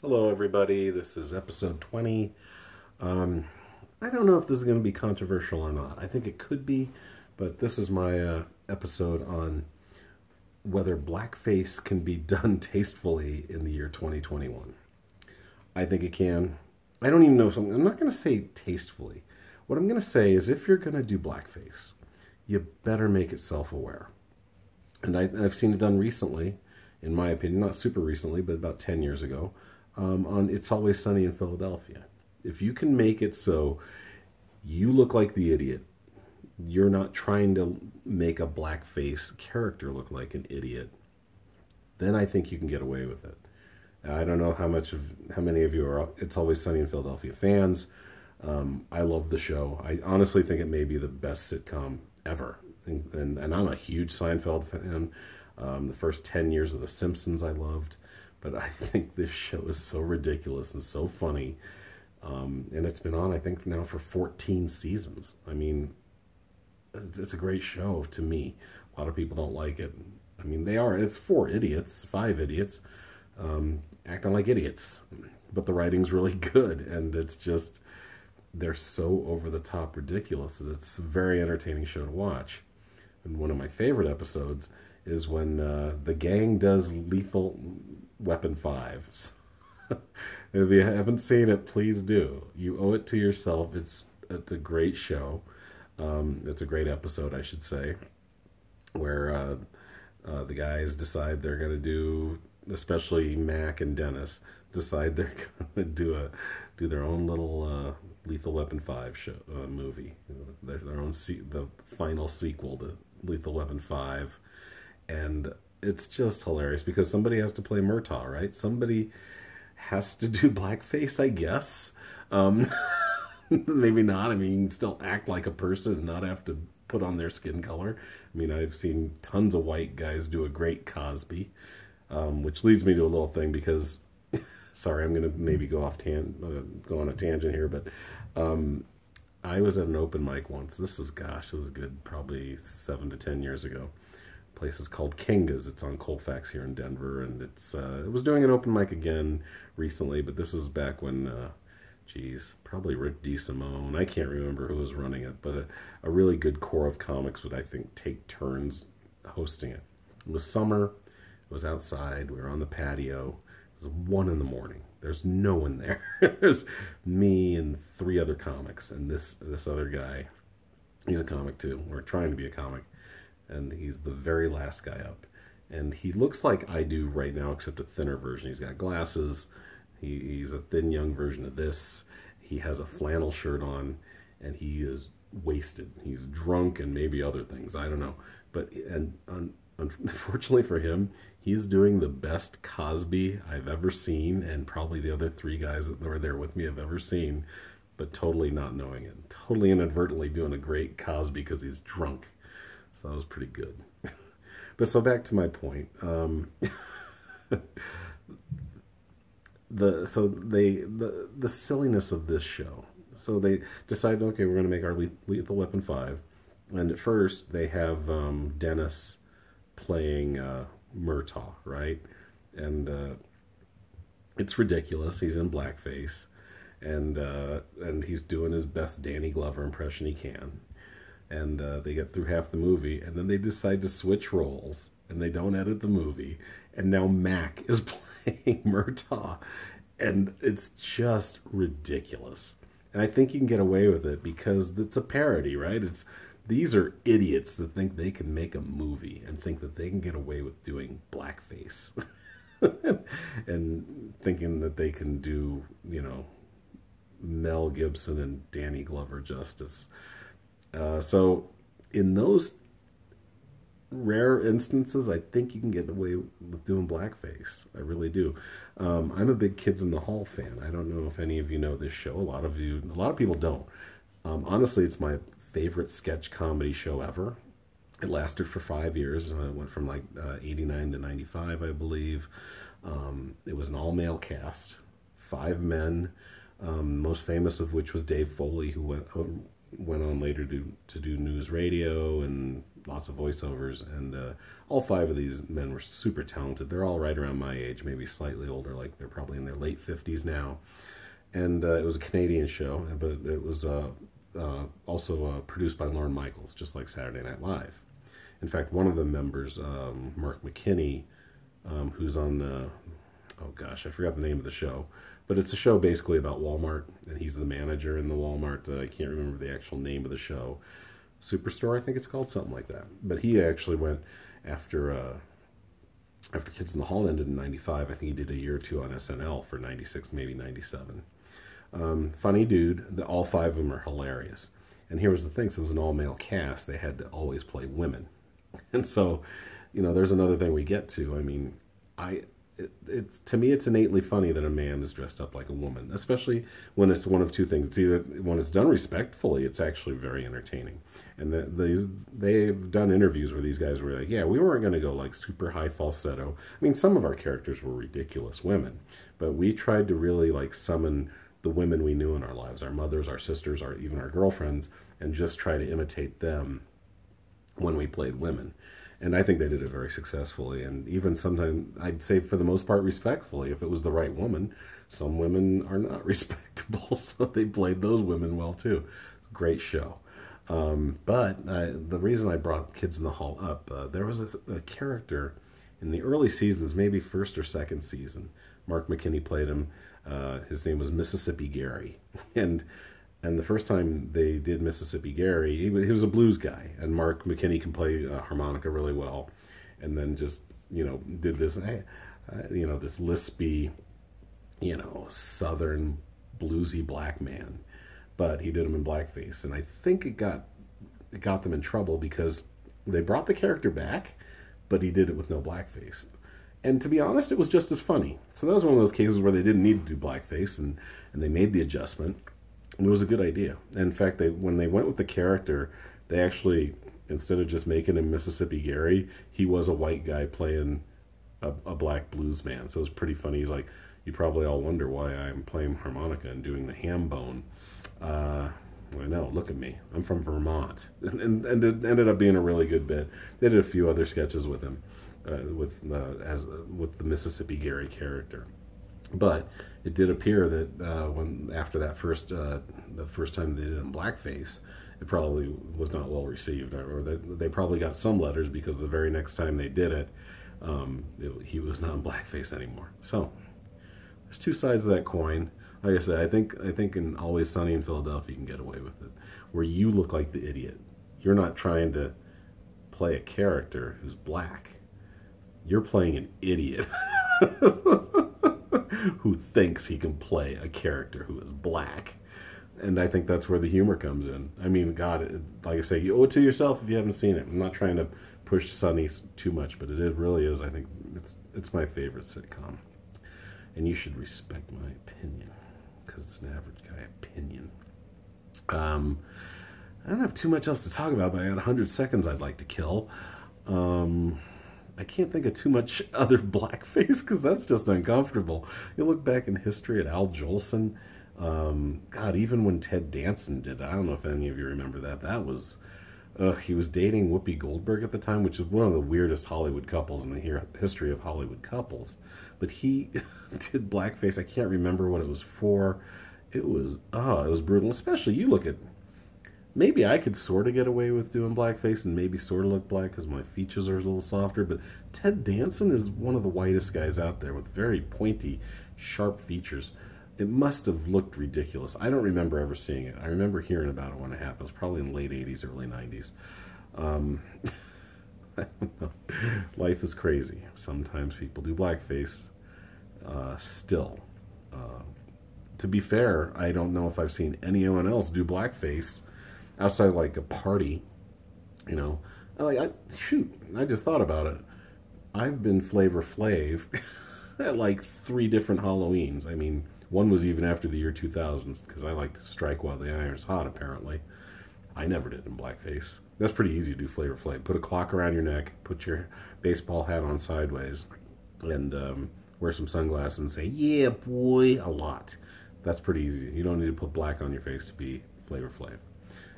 Hello, everybody. This is episode 20. I don't know if this is going to be controversial or not. I think it could be, but this is my episode on whether blackface can be done tastefully in the year 2021. I think it can. I don't even know if I'm not going to say tastefully. What I'm going to say is if you're going to do blackface, you better make it self-aware. And I've seen it done recently, in my opinion, not super recently, but about 10 years ago, on It's Always Sunny in Philadelphia. If you can make it so you look like the idiot, you're not trying to make a blackface character look like an idiot, then I think you can get away with it. I don't know how many of you are It's Always Sunny in Philadelphia fans. I love the show. I honestly think it may be the best sitcom ever. And I'm a huge Seinfeld fan. The first 10 years of The Simpsons I loved. But I think this show is so ridiculous and so funny. And it's been on, I think, now for 14 seasons. I mean, it's a great show to me. A lot of people don't like it. I mean, it's 5 idiots, acting like idiots. But the writing's really good, and it's just, they're so over-the-top ridiculous. It's a very entertaining show to watch. And one of my favorite episodes is when the gang does Lethal Weapon 5. If you haven't seen it, please do. You owe it to yourself. It's a great show. It's a great episode, I should say, where the guys decide they're going to do, especially Mac and Dennis, decide they're going to do their own little Lethal Weapon 5 show, movie. Their own the final sequel to Lethal Weapon 5. And it's just hilarious because somebody has to play Murtaugh, right? Somebody has to do blackface, I guess. Maybe not. I mean, you can still act like a person and not have to put on their skin color. I mean, I've seen tons of white guys do a great Cosby, which leads me to a little thing because, sorry, I'm going to maybe go on a tangent here, but I was at an open mic once. This is a good probably 7 to 10 years ago. Place is called Kinga's. It's on Colfax here in Denver, and it was doing an open mic again recently, but this is back when, probably Rick DeSimone. I can't remember who was running it, but a really good core of comics would, I think, take turns hosting it. It was summer. It was outside. We were on the patio. It was 1 in the morning. There's no one there. There's me and 3 other comics, and this other guy. He's a comic too. We're trying to be a comic. And he's the very last guy up. And he looks like I do right now, except a thinner version. He's got glasses. He's a thin, young version of this. He has a flannel shirt on, and he is wasted. He's drunk and maybe other things. I don't know. But unfortunately for him, he's doing the best Cosby I've ever seen, and probably the other 3 guys that were there with me have ever seen, but totally not knowing it. Totally inadvertently doing a great Cosby because he's drunk. So that was pretty good. But so back to my point. The silliness of this show. So they decided, okay, we're going to make our Lethal Weapon 5. And at first, they have Dennis playing Murtaugh, right? And it's ridiculous. He's in blackface. And he's doing his best Danny Glover impression he can. And they get through half the movie, and then they decide to switch roles, and they don't edit the movie, and now Mac is playing Murtaugh, and it's just ridiculous. And I think you can get away with it because it's a parody, right? These are idiots that think they can make a movie and think that they can get away with doing blackface. And thinking that they can do, Mel Gibson and Danny Glover justice. So in those rare instances, I think you can get away with doing blackface. I really do. I'm a big Kids in the Hall fan. I don't know if any of you know this show. A lot of people don't. Honestly, it's my favorite sketch comedy show ever. It lasted for 5 years. It went from like 89 to 95, I believe. It was an all-male cast, 5 men, most famous of which was Dave Foley, who went on later to do news radio and lots of voiceovers. And all 5 of these men were super talented. They're all right around my age, maybe slightly older, like they're probably in their late 50s now. And it was a Canadian show, but it was also produced by Lorne Michaels, just like Saturday Night Live. In fact, one of the members, Mark McKinney, who's on the, oh gosh, I forgot the name of the show, but it's a show basically about Walmart, and he's the manager in the Walmart. I can't remember the actual name of the show. Superstore, I think it's called, something like that. But he actually went after Kids in the Hall ended in '95. I think he did a year or 2 on SNL for '96, maybe '97. Funny dude. All 5 of them are hilarious. And here was the thing: so it was an all-male cast. They had to always play women, and so, there's another thing we get to. I mean, to me, it's innately funny that a man is dressed up like a woman, especially when it's one of 2 things. It's either when it's done respectfully, it's actually very entertaining. And they've done interviews where these guys were like, yeah, we weren't going to go like super high falsetto. I mean, some of our characters were ridiculous women, but we tried to really like summon the women we knew in our lives, our mothers, our sisters, or even our girlfriends, and just try to imitate them when we played women. And I think they did it very successfully, and even sometimes, I'd say for the most part, respectfully. If it was the right woman, some women are not respectable, so they played those women well too. Great show. But the reason I brought Kids in the Hall up, there was a character in the early seasons, maybe first or second season. Mark McKinney played him. His name was Mississippi Gary, and the first time they did Mississippi Gary, he was a blues guy, and Mark McKinney can play harmonica really well, and then just, did this, this lispy, southern bluesy black man, but he did him in blackface, and I think it got them in trouble because they brought the character back, but he did it with no blackface. And to be honest, it was just as funny. So that was one of those cases where they didn't need to do blackface, and they made the adjustment. And it was a good idea. And in fact, when they went with the character, they actually, instead of just making him Mississippi Gary, he was a white guy playing a black blues man. So it was pretty funny. He's like, you probably all wonder why I'm playing harmonica and doing the ham bone. I know, look at me. I'm from Vermont. And it ended up being a really good bit. They did a few other sketches with him, with the Mississippi Gary character. But it did appear that after that the first time they did it in blackface, it probably was not well received, or they probably got some letters because the very next time they did it, he was not in blackface anymore. So there's 2 sides of that coin. Like I said, I think in Always Sunny in Philadelphia you can get away with it, where you look like the idiot. You're not trying to play a character who's black. You're playing an idiot who thinks he can play a character who is black. And I think that's where the humor comes in. I mean, God, like I say, you owe it to yourself if you haven't seen it. I'm not trying to push Sunny too much, but it really is. I think it's my favorite sitcom. And you should respect my opinion, because it's an average guy opinion. I don't have too much else to talk about, but I got 100 seconds I'd like to kill. I can't think of too much other blackface, because that's just uncomfortable. You look back in history at Al Jolson. God, even when Ted Danson did it, I don't know if any of you remember that. That was, he was dating Whoopi Goldberg at the time, which is one of the weirdest Hollywood couples in the history of Hollywood couples. But he did blackface. I can't remember what it was for. It was brutal. Especially, you look at, maybe I could sort of get away with doing blackface and maybe sort of look black because my features are a little softer, but Ted Danson is one of the whitest guys out there with very pointy, sharp features. It must have looked ridiculous. I don't remember ever seeing it. I remember hearing about it when it happened. It was probably in the late 80s, early 90s. I don't know. Life is crazy. Sometimes people do blackface still. To be fair, I don't know if I've seen anyone else do blackface outside like a party, I just thought about it. I've been Flavor Flav at like 3 different Halloweens. I mean, one was even after the year 2000, because I like to strike while the iron's hot, apparently. I never did in blackface. That's pretty easy to do Flavor Flav. Put a clock around your neck, put your baseball hat on sideways, and wear some sunglasses and say, yeah, boy, a lot. That's pretty easy. You don't need to put black on your face to be Flavor Flav.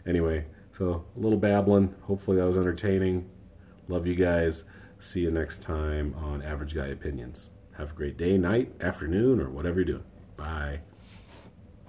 Anyway, so a little babbling. Hopefully that was entertaining. Love you guys. See you next time on Average Guy Opinions. Have a great day, night, afternoon, or whatever you're doing. Bye.